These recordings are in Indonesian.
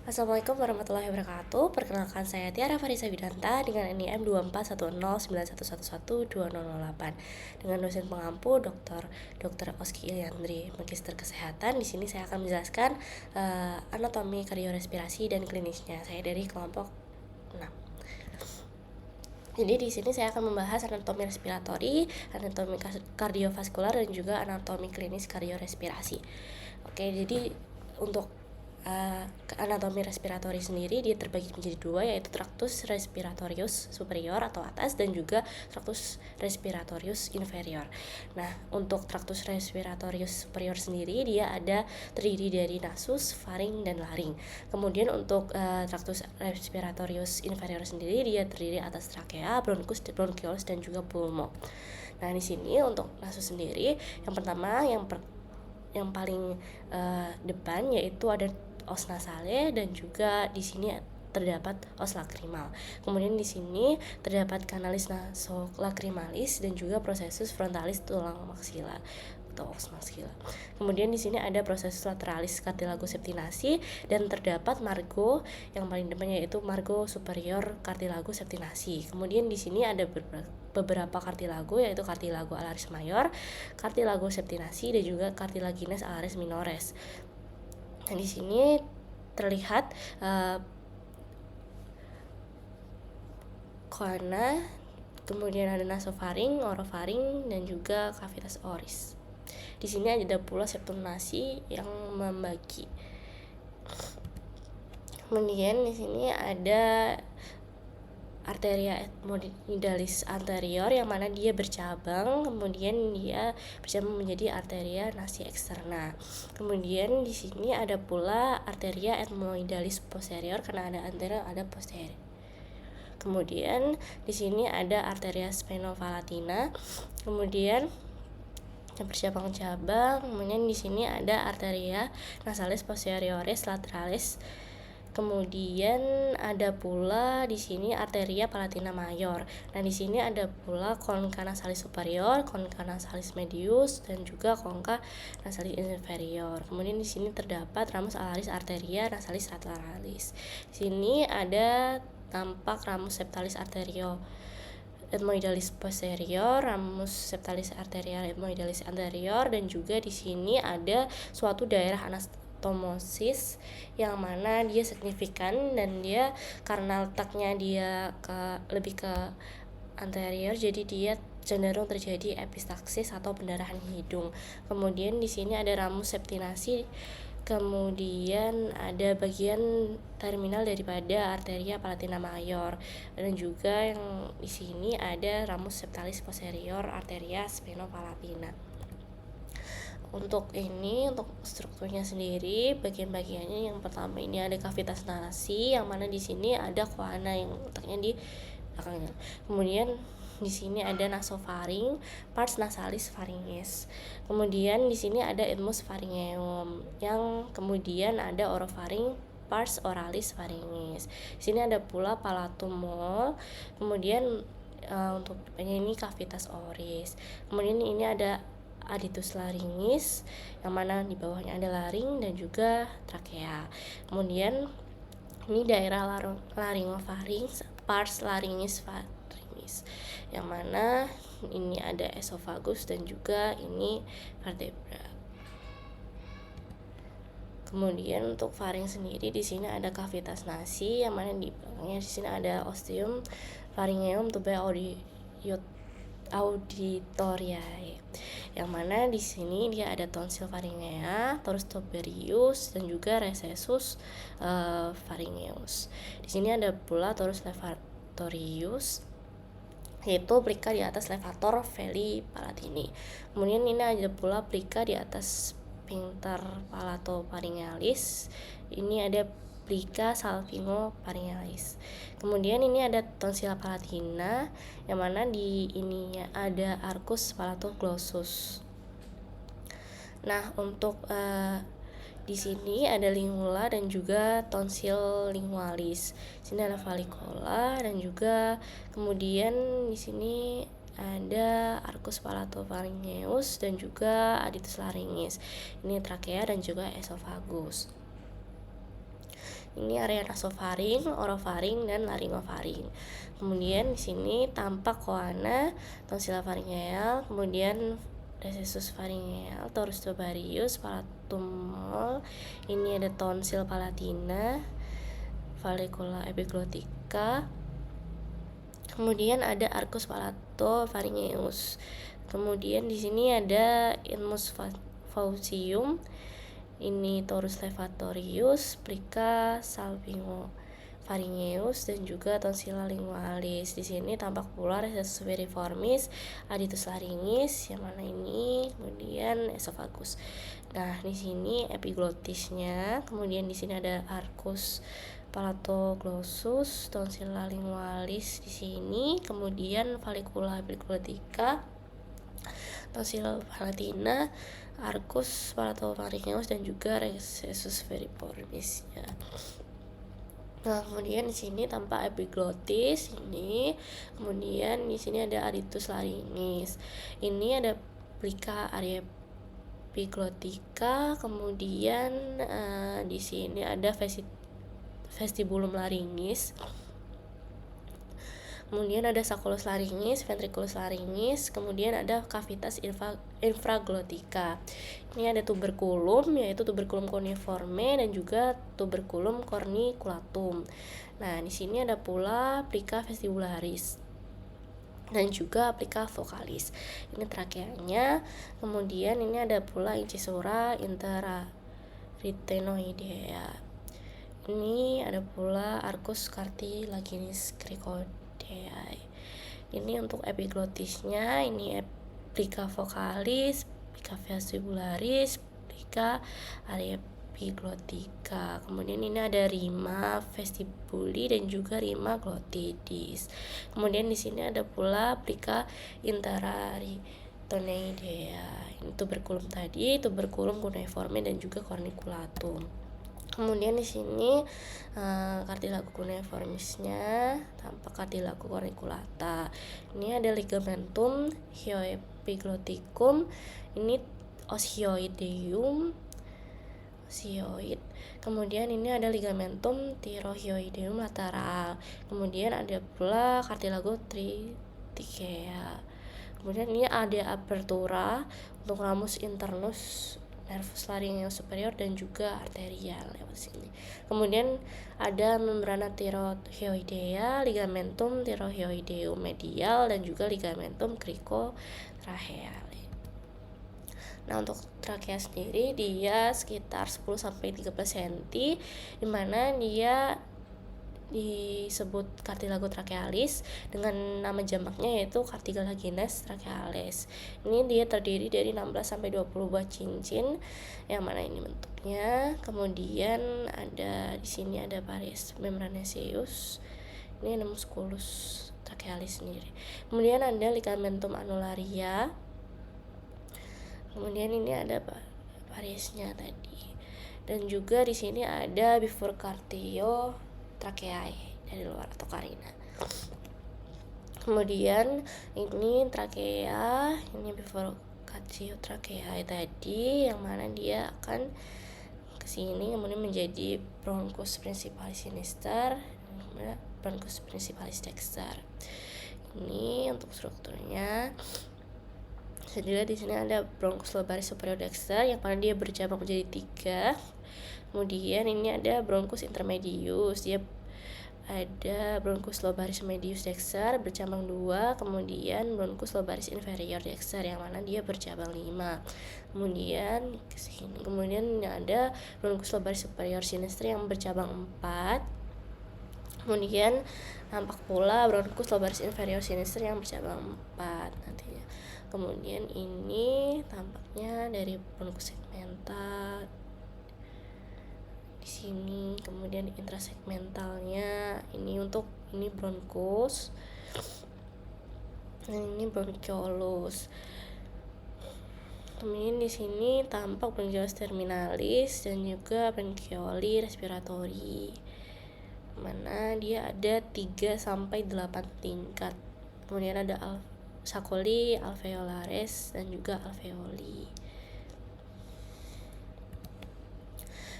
Assalamualaikum warahmatullahi wabarakatuh. Perkenalkan, saya Tiara Farisa Widanta dengan NIM 241091112008 dengan dosen pengampu Dr. Oski Iliandri, Magister Kesehatan. Di sini saya akan menjelaskan anatomi kardiorespirasi dan klinisnya. Saya dari kelompok 6. Jadi di sini saya akan membahas anatomi respiratori, anatomi kardiovaskular, dan juga anatomi klinis kardiorespirasi. Oke, jadi untuk anatomi respiratori sendiri dia terbagi menjadi dua, yaitu traktus respiratorius superior atau atas dan juga traktus respiratorius inferior. Nah, untuk traktus respiratorius superior sendiri dia terdiri dari nasus, faring, dan laring. Kemudian untuk traktus respiratorius inferior sendiri dia terdiri atas trakea, bronkus, bronchioles, dan juga pulmo. Nah, di sini untuk nasus sendiri yang pertama yang paling depan yaitu ada os nasale dan juga di sini terdapat os lacrimal. Kemudian di sini terdapat kanalis nasolacrimalis dan juga prosesus frontalis tulang maksila atau os maksila. Kemudian di sini ada prosesus lateralis cartilago septinasi dan terdapat margo yang paling depan yaitu margo superior cartilago septinasi. Kemudian di sini ada beberapa cartilago yaitu cartilago alaris mayor, cartilago septinasi, dan juga cartilaginous alaris minores. Nah, di sini terlihat koana, kemudian ada nasofaring, orofaring, dan juga cavitas oris. Di sini ada pula septum nasi yang membagi. Kemudian di sini ada arteria ethmoidalis anterior yang mana dia bercabang, kemudian dia bercabang menjadi arteria nasi eksterna. Kemudian di sini ada pula arteria ethmoidalis posterior karena ada anterior ada posterior. Kemudian di sini ada arteria sphenopalatina, kemudian bercabang-cabang. Kemudian di sini ada arteria nasalis posteriores lateralis. Kemudian ada pula di sini arteria palatina mayor. Nah, di sini ada pula concha nasalis superior, concha nasalis medius, dan juga concha nasalis inferior. Kemudian di sini terdapat ramus alaris arteria nasalis lateralis. Di sini ada tampak ramus septalis arterio ethmoidalis posterior, ramus septalis arteria ethmoidalis anterior, dan juga di sini ada suatu daerah anastomosis yang mana dia signifikan dan dia karena letaknya dia lebih ke anterior, jadi dia cenderung terjadi epistaxis atau pendarahan hidung. Kemudian di sini ada ramus septinasi, kemudian ada bagian terminal daripada arteria palatina mayor, dan juga yang di sini ada ramus septalis posterior arteria sphenopalatina. Untuk strukturnya sendiri, bagian-bagiannya yang pertama ini ada cavitas nasi yang mana di sini ada koana yang letaknya di belakangnya. Kemudian di sini ada nasofaring, pars nasalis pharyngeus. Kemudian di sini ada ethmus pharyngeum, yang kemudian ada orofaring, pars oralis pharyngeus. Di sini ada pula palatum mole. Kemudian untuk ini cavitas oris. Kemudian ini ada aditus laringis yang mana di bawahnya ada laring dan juga trakea. Kemudian ini daerah laringofaring, pars laringis pharyngeus, yang mana ini ada esofagus dan juga ini vertebra. Kemudian untuk faring sendiri di sini ada cavitas nasi yang mana di belakangnya di sini ada ostium pharyngeum tubae auditoriae, yang mana di sini dia ada tonsil pharyngea, torus tuberius, dan juga recessus pharyngeus. Di sini ada pula torus levatorius, yaitu plika di atas levator veli palatini. Kemudian ini ada pula plika di atas sphincter palatopharyngealis. Ini ada plika salpingopharyngealis. Kemudian ini ada tonsila palatina yang mana di ininya ada arcus palatoglossus. Nah, untuk di sini ada lingula dan juga tonsil lingualis. Di sini ada vallicola dan juga kemudian di sini ada arcus palatopharyngeus dan juga aditus laringis. Ini trakea dan juga esofagus. Ini area nasofaring, orofaring, dan laryngofaring. Kemudian di sini tampak koana, tonsila faringeal, kemudian recessus faringeal, torus tubarius, palatum mol. Ini ada tonsil palatina, vallecula epiglottica. Kemudian ada arcus palatopharyngeus. Kemudian di sini ada infus faucium. Ini torus levatorius, plica salpingopharyngeus, dan juga tonsilla lingualis. Di sini tampak pula recessus veriformis, aditus laringis, yang mana ini, kemudian esophagus. Nah, di sini epiglotisnya, kemudian di sini ada arcus palatoglossus, tonsilla lingualis di sini, kemudian vallecula epiglottica, tonsil palatina, arcus palatopharyngeus, dan juga recessus veriformisnya. Nah, kemudian di sini tampak epiglotis ini, kemudian di sini ada aditus laringis. Ini ada plica area epiglotica, kemudian di sini ada vestibulum laringis. Kemudian ada sacculus laringis, ventriculus laringis, kemudian ada cavitas infraglotica. Ini ada tuberculum, yaitu tuberculum cuneiforme, dan juga tuberculum corniculatum. Nah, di sini ada pula plica vestibularis dan juga plica vocalis. Ini trakeanya. Kemudian ini ada pula incisura interarytenoidea. Ini ada pula arcus cartilaginis cricoideae. Ini untuk epiglotisnya, ini plica vocalis, plica vestibularis, plica area epiglotica. Kemudian ini ada rima vestibuli dan juga rima glottidis. Kemudian di sini ada pula plica interarytenoidea. Ini tuberculum tadi, tuberculum cuneiforme dan juga corniculatum. Kemudian di sini cartilago cuneiformisnya tampak cartilago corniculata. Ini ada ligamentum hyoepigloticum, ini osioideum, osioid. Kemudian ini ada ligamentum thyrohyoideum lateral. Kemudian ada pula cartilago triticea. Kemudian ini ada apertura untuk ramus internus nervus laryngeus superior dan juga arterial lewat sini. Kemudian ada membrana thyrohyoidea, ligamentum thyrohyoideum medial, dan juga ligamentum cricotracheale. Nah, untuk trakea sendiri dia sekitar 10-13 cm, dimana dia disebut cartilago trachealis dengan nama jamaknya yaitu Cartilaginus trachealis. Ini dia terdiri dari 16-20 buah cincin, yang mana ini bentuknya. Kemudian ada di sini ada pares membranaceus. Ini ada musculus trachealis sendiri. Kemudian ada ligamentum annularia. Kemudian ini ada paresnya tadi. Dan juga di sini ada bifurcatio tracheae dari luar atau karina. Kemudian ini trakea, ini bifurcatio tracheae tadi, yang mana dia akan ke sini kemudian menjadi bronchus principalis sinister, bronchus principalis dexter. Ini untuk strukturnya. Jadi di sini ada bronchus lobaris superior dexter, yang mana dia bercabang menjadi 3. Kemudian ini ada bronchus intermedius, dia ada bronchus lobaris medius dexter bercabang 2, kemudian bronchus lobaris inferior dexter yang mana dia bercabang 5. Kemudian ke sini. Kemudian ada bronchus lobaris superior sinister yang bercabang 4. Kemudian nampak pula bronchus lobaris inferior sinister yang bercabang 4 nantinya. Kemudian ini tampaknya dari bronchus segmental di sini. Kemudian intrasegmentalnya ini untuk ini bronchus, dan ini bronchiolus. Kemudian di sini tampak bronchiolus terminalis dan juga bronchioli respiratori, mana dia ada 3-8 tingkat. Kemudian ada saculi alveolaris dan juga alveoli.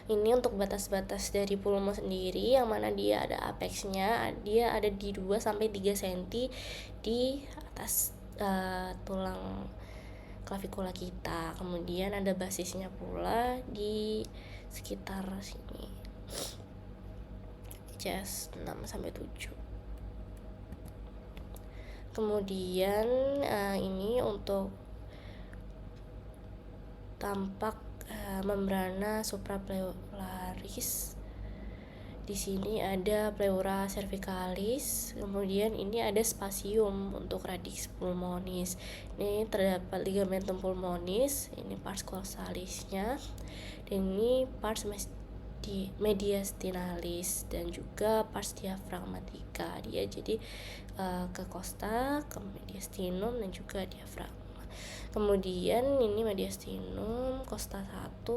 Ini untuk batas-batas dari pulmo sendiri, yang mana dia ada apexnya, dia ada di 2 sampai 3 cm di atas tulang klavikula kita. Kemudian ada basisnya pula di sekitar sini, chest 6 sampai 7. Kemudian ini untuk tampak membrana suprapleuralis. Di sini ada pleura cervicalis, kemudian ini ada spasium untuk radix pulmonis. Ini terdapat ligamentum pulmonis, ini pars coxalisnya, dan ini pars mediastinalis dan juga pars diafragmatica. Dia jadi ke costa, ke mediastinum dan juga diafragma. Kemudian ini mediastinum, costa 1,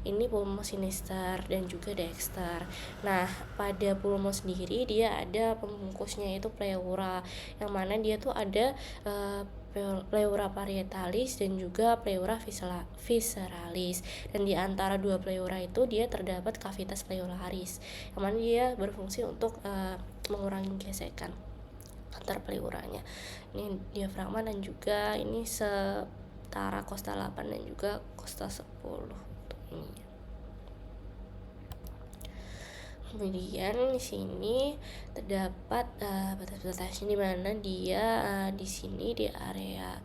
ini pulmo sinister dan juga dexter. Nah, pada pulmo sendiri dia ada pembungkusnya, yaitu pleura, yang mana dia tuh ada pleura parietalis dan juga pleura visceralis, dan di antara dua pleura itu dia terdapat cavitas pleuraris, yang mana dia berfungsi untuk mengurangi gesekan antar pleuranya. Ini diafragma dan juga ini setara costa 8 dan juga costa 10 untuk ini. Kemudian di sini terdapat batas-batasnya, di mana dia di sini di area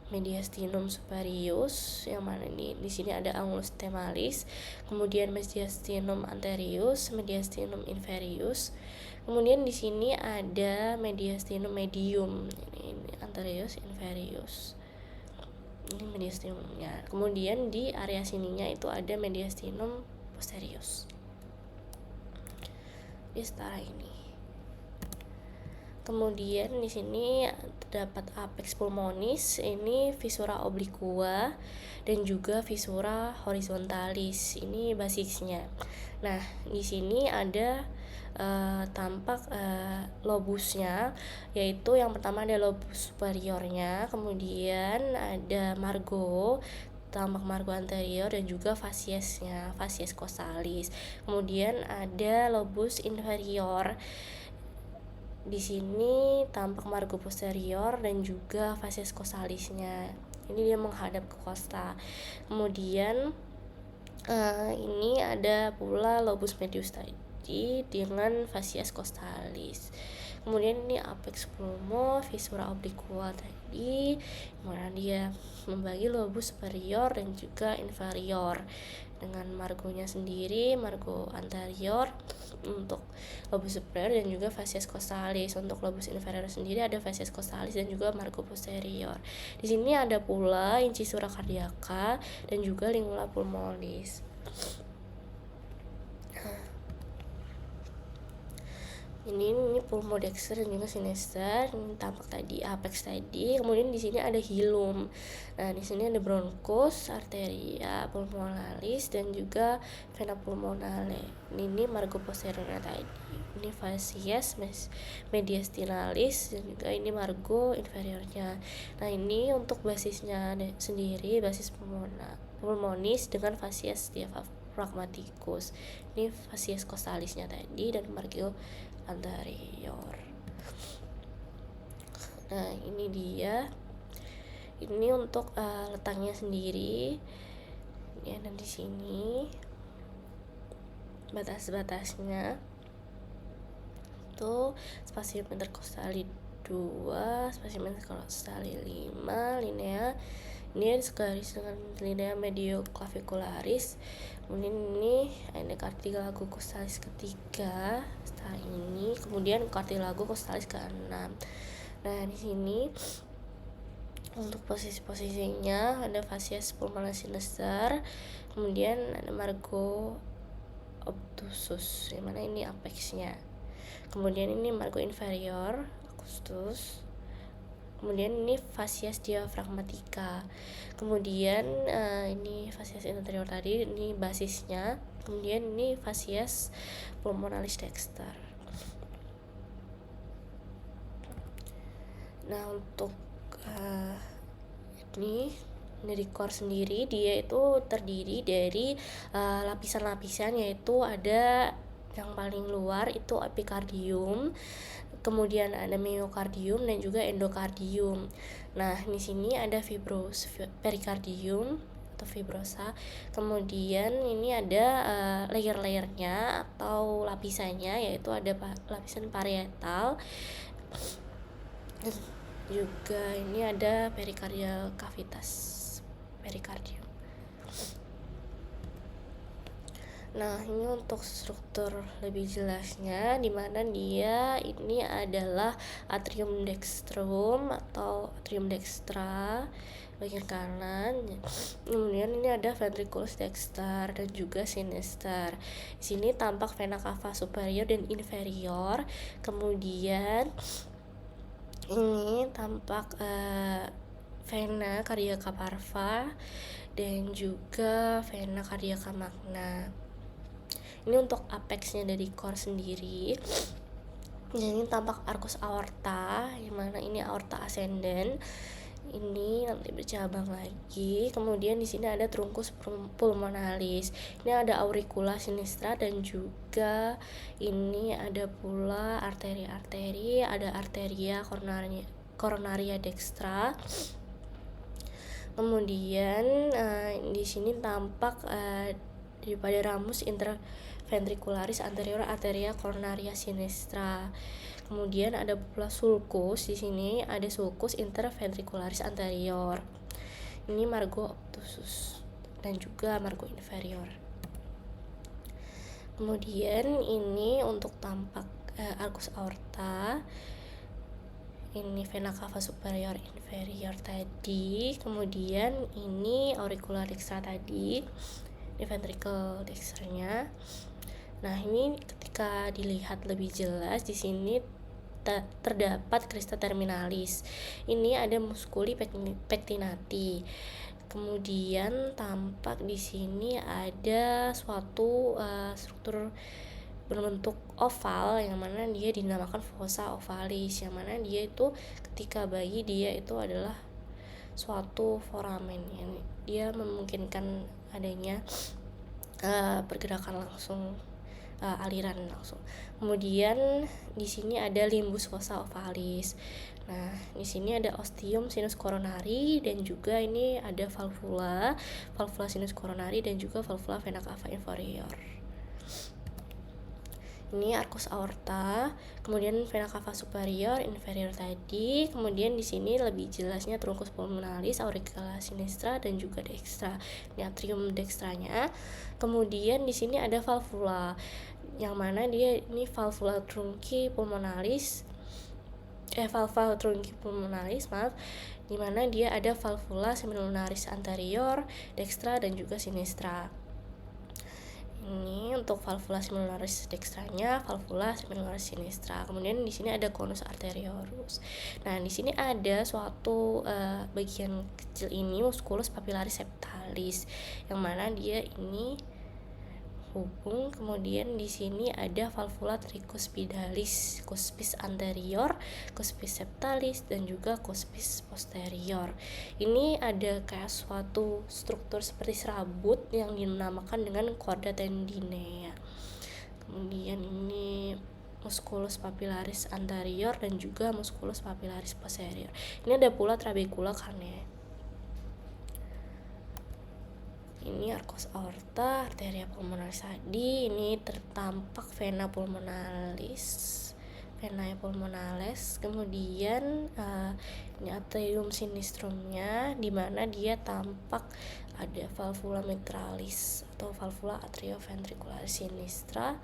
mediastinum superius, yang mana di sini ada angulus temalis, kemudian mediastinum anterius, mediastinum inferius, kemudian di sini ada mediastinum medium, ini anterius inferius, ini mediastinumnya. Kemudian di area sininya itu ada mediastinum posterius di setara ini. Kemudian di sini terdapat apex pulmonis, ini visura obliqua dan juga visura horizontalis, ini basisnya. Nah, di sini ada tampak lobusnya, yaitu yang pertama ada lobus superiornya, kemudian ada margo, tampak margo anterior dan juga fasiesnya, fasies costalis. Kemudian ada lobus inferior. Di sini tampak margo posterior dan juga fasies costalisnya. Ini dia menghadap ke costa. Kemudian ini ada pula lobus medius tadi dengan fasies costalis. Kemudian ini apex pulmo, visura obliqua tadi, mana dia membagi lobus superior dan juga inferior dengan margonya sendiri, margo anterior untuk lobus superior dan juga fasies costalis. Untuk lobus inferior sendiri ada fasies costalis dan juga margo posterior. Di sini ada pula incisura cardiaca dan juga lingula pulmonis. Ini pulmo dexter dan juga sinister, ini tampak tadi apex tadi. Kemudian di sini ada hilum. Nah, di sini ada bronchus, arteria pulmonalis dan juga vena pulmonale. Ini margo posteriornya tadi. Ini fasies mediastinalis dan juga ini margo inferiornya. Nah, ini untuk basisnya sendiri, basis pulmonis dengan fasies diaphragmaticus. Ini fasies costalisnya tadi dan margo anterior. Nah, ini dia. Ini untuk letaknya sendiri. Ya, dan di sini batas-batasnya itu spasium intercostali 2, spasium intercostali 5, linea ini segaris dengan linea medioclavicularis. Kemudian ini ada cartilago costalis ketiga setelah ini, kemudian cartilago costalis ke-6. Nah, di sini untuk posisi-posisinya ada fasies pulmonalis sinister, kemudian ada margo obtusus, yang mana ini apexnya. Kemudian ini margo inferior, acustus. Kemudian ini fasies diaphragmatica. Kemudian ini fasies anterior tadi, ini basisnya. Kemudian ini fasies pulmonalis dexter. Nah, untuk ini dari core sendiri dia itu terdiri dari lapisan-lapisan, yaitu ada yang paling luar itu epikardium, kemudian ada miokardium dan juga endokardium. Nah, di sini ada perikardium atau fibrosa. Kemudian ini ada layer-layernya atau lapisannya, yaitu ada lapisan parietal. Juga ini ada perikardial cavitas, perikardium. Nah, ini untuk struktur lebih jelasnya, dimana dia ini adalah atrium dextrum atau atrium dextra bagian kanan. Kemudian ini ada ventriculus dexter dan juga sinister. Di sini tampak vena cava superior dan inferior. Kemudian ini tampak vena cardiaca parva dan juga vena cardiaca magna. Ini untuk apexnya dari core sendiri. Jadi tampak arcus aorta, yang mana ini aorta ascendens. Ini nanti bercabang lagi. Kemudian di sini ada truncus pulmonalis. Ini ada auricula sinistra dan juga ini ada pula arteri-arteri, ada arteria coronaria dextra. Kemudian di sini tampak daripada ramus interventricularis anterior arteria coronaria sinistra. Kemudian ada pula sulcus, di sini ada sulcus interventricularis anterior. Ini margo obtusus dan juga margo inferior. Kemudian ini untuk tampak arcus aorta. Ini vena cava superior inferior tadi. Kemudian ini auricula dextra tadi. Ini ventricle dexternya. Nah, ini ketika dilihat lebih jelas di sini terdapat crista terminalis. Ini ada musculi pectinati. Kemudian tampak di sini ada suatu struktur berbentuk oval, yang mana dia dinamakan fossa ovalis, yang mana dia itu ketika bayi dia itu adalah suatu foramen yang dia memungkinkan adanya pergerakan langsung, aliran langsung. Kemudian di sini ada limbus fossa ovalis. Nah, di sini ada ostium sinus coronari dan juga ini ada valvula sinus coronari dan juga valvula vena cava inferior. Ini arcus aorta, kemudian vena cava superior, inferior tadi. Kemudian di sini lebih jelasnya truncus pulmonalis, auricula sinistra dan juga dextra. Ini atrium dextranya. Kemudian di sini ada valvula, yang mana dia ini valva trunci pulmonalis, di mana dia ada valvula semilunaris anterior, dextra dan juga sinistra. Ini untuk valvula semilunaris dextranya, valvula semilunaris sinistra. Kemudian di sini ada conus arteriosus. Nah, di sini ada suatu bagian kecil ini musculus papillaris septalis, yang mana dia ini hubung. Kemudian di sini ada valvula tricuspidalis, cuspis anterior, cuspis septalis dan juga cuspis posterior. Ini ada kayak suatu struktur seperti serabut yang dinamakan dengan chorda tendinea. Kemudian ini musculus papillaris anterior dan juga musculus papillaris posterior. Ini ada pula trabecula carnea. Ini arcus aorta, arteria pulmonalis tadi. Ini tertampak vena pulmonalis, kemudian ini atrium sinistrumnya, di mana dia tampak ada valvula mitralis atau valvula atrioventricularis sinistra.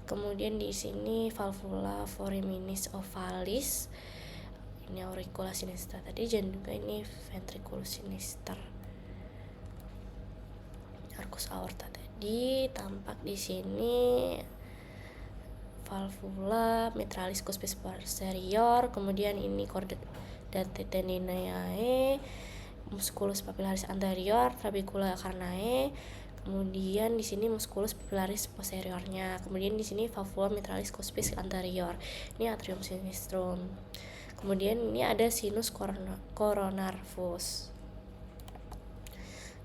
Kemudian di sini valvula foriminis ovalis, ini auricula sinistra tadi, dan juga ini ventriculus sinister. Arcus aorta tadi tampak di sini valvula mitralis cuspis posterior, kemudian ini chorda tendinae, musculus papillaris anterior, trabecula carnea, kemudian di sini musculus papillaris posteriornya, kemudian di sini valvula mitralis cuspis anterior, ini atrium sinistrum. Kemudian ini ada sinus coronarvus.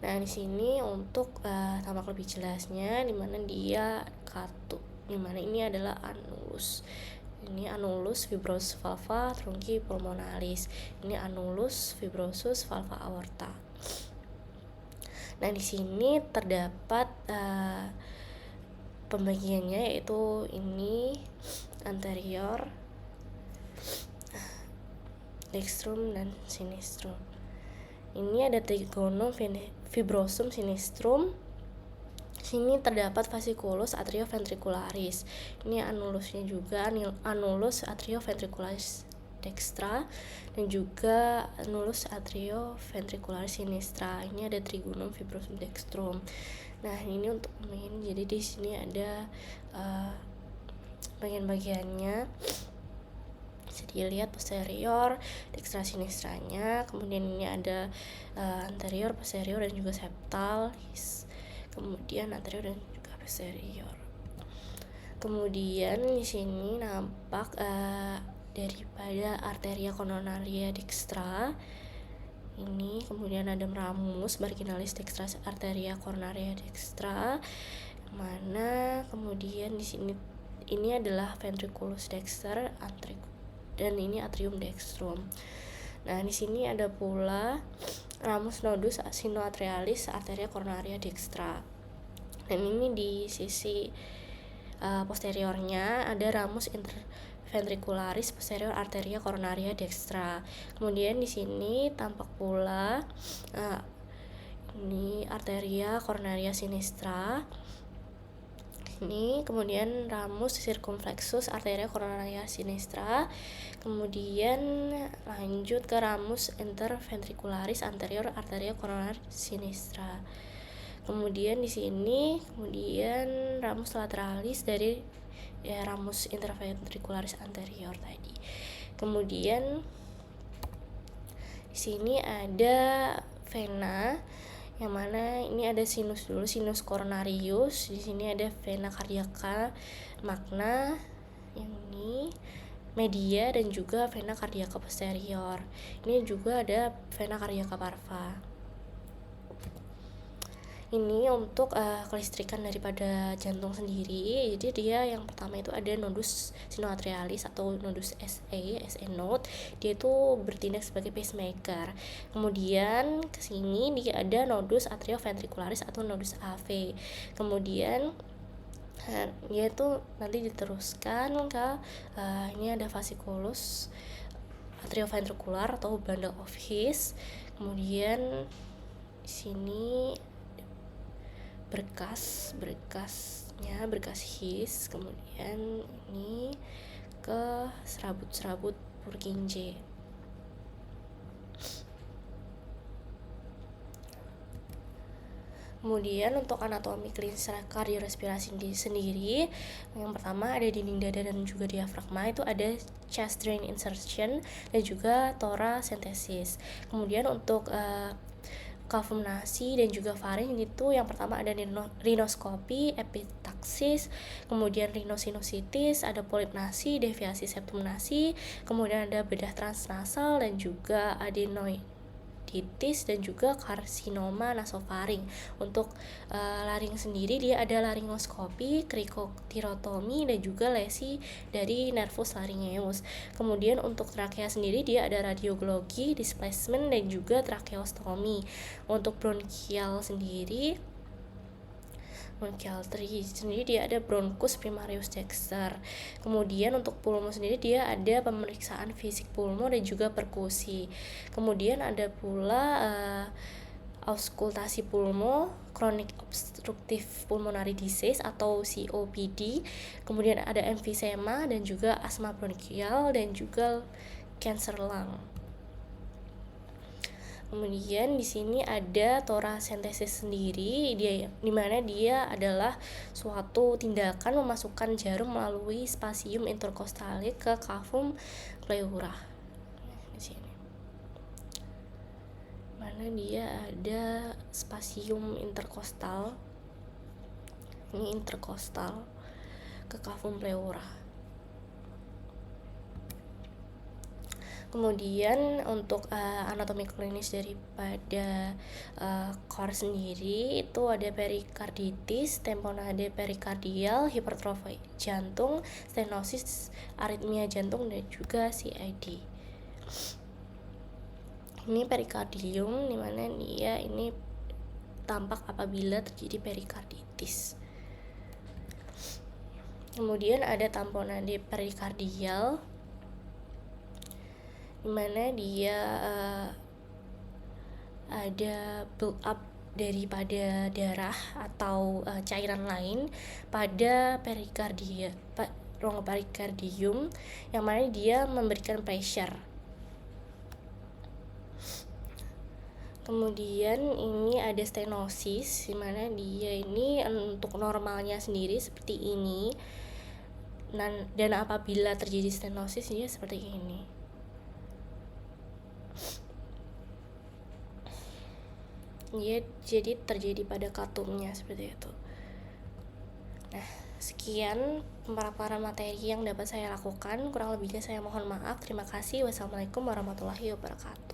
Nah, di sini untuk tampak lebih jelasnya, dimana dia katu, dimana ini adalah anulus. Ini anulus fibrosus valva truncipulmonalis. Ini anulus fibrosus valva aorta. Nah, di sini terdapat pembagiannya, yaitu ini anterior, dextrum, dan sinistrum. Ini ada trigonum fibrosum sinistrum. Sini terdapat fasciculus atrioventricularis. Ini anulusnya juga, anulus atrioventricularis dextra, dan juga anulus atrioventricularis sinistra. Ini ada trigonum fibrosum dextrum. Nah, ini untuk ini, jadi di sini ada bagian-bagiannya. Bisa dilihat posterior, dextra sinistranya, kemudian ini ada anterior, posterior, dan juga septal. Kemudian anterior dan juga posterior. Kemudian di sini nampak daripada arteria coronaria dextra ini, kemudian ada ramus marginalis dextra arteria coronaria dextra, mana kemudian di sini ini adalah ventriculus dexter dan ini atrium dextrum. Nah, di sini ada pula ramus nodus sinoatrialis arteria coronaria dextra. Dan ini di sisi posteriornya ada ramus interventricularis posterior arteria coronaria dextra. Kemudian di sini tampak pula ini arteria coronaria sinistra. Ini kemudian ramus circumflexus arteria coronaria sinistra. Kemudian lanjut ke ramus interventricularis anterior arteria coronaria sinistra. Kemudian di sini kemudian ramus lateralis dari ramus interventricularis anterior tadi. Kemudian di sini ada vena, yang mana ini ada sinus dulu, sinus coronarius. Di sini ada vena cardiaca magna, yang ini media, dan juga vena cardiaca posterior. Ini juga ada vena cardiaca parva. Ini untuk kelistrikan daripada jantung sendiri. Jadi dia yang pertama itu ada nodus sinoatrialis atau nodus SA node. Dia itu bertindak sebagai pacemaker. Kemudian kesini dia ada nodus atrioventricularis atau nodus AV. Kemudian dia itu nanti diteruskan ke ini ada fasciculus atrioventricular atau bundle of His. Kemudian di sini berkas His. Kemudian ini ke serabut Purkinje. Kemudian untuk anatomi klinis kardiorespirasi sendiri, yang pertama ada dinding dada dan juga diafragma, itu ada chest drain insertion dan juga thoracentesis. Kemudian untuk kalvumnasi dan juga faring itu yang pertama ada rinoskopi, epitaksis, kemudian rhinosinusitis, ada polipnasi, deviasi septum nasi, kemudian ada bedah transnasal dan juga adenoiditis dan juga karsinoma nasofaring. Untuk laring sendiri dia ada laringoskopi, krikotirotomi, dan juga lesi dari nervus laryngeus. Kemudian untuk trakea sendiri dia ada radiologi, displacement, dan juga tracheostomi. Untuk bronkial tree sendiri dia ada bronchus primarius dexter. Kemudian untuk pulmo sendiri dia ada pemeriksaan fisik pulmo dan juga perkusi. Kemudian ada pula auskultasi pulmo, chronic obstructive pulmonary disease atau COPD. Kemudian ada emfisema dan juga asma bronkial dan juga cancer lung. Kemudian di sini ada thoracentesis sendiri, dimana dia adalah suatu tindakan memasukkan jarum melalui spasium intercostale ke cavum pleura. Di sini, mana dia ada spasium interkostal, ini interkostal ke cavum pleura. Kemudian untuk anatomi klinis daripada core sendiri itu ada perikarditis, tamponade perikardial, hipertrofi jantung, stenosis, aritmia jantung, dan juga CID. Ini perikardium, dimana dia ini tampak apabila terjadi perikarditis. Kemudian ada tamponade perikardial, dimana dia ada build up daripada darah atau cairan lain pada rongga perikardium, yang mana dia memberikan pressure. Kemudian ini ada stenosis, dimana dia ini untuk normalnya sendiri seperti ini, dan apabila terjadi stenosis dia seperti ini. Ya, jadi terjadi pada katumnya seperti itu. Nah, sekian pemaparan materi yang dapat saya lakukan. Kurang lebihnya saya mohon maaf. Terima kasih. Wassalamualaikum warahmatullahi wabarakatuh.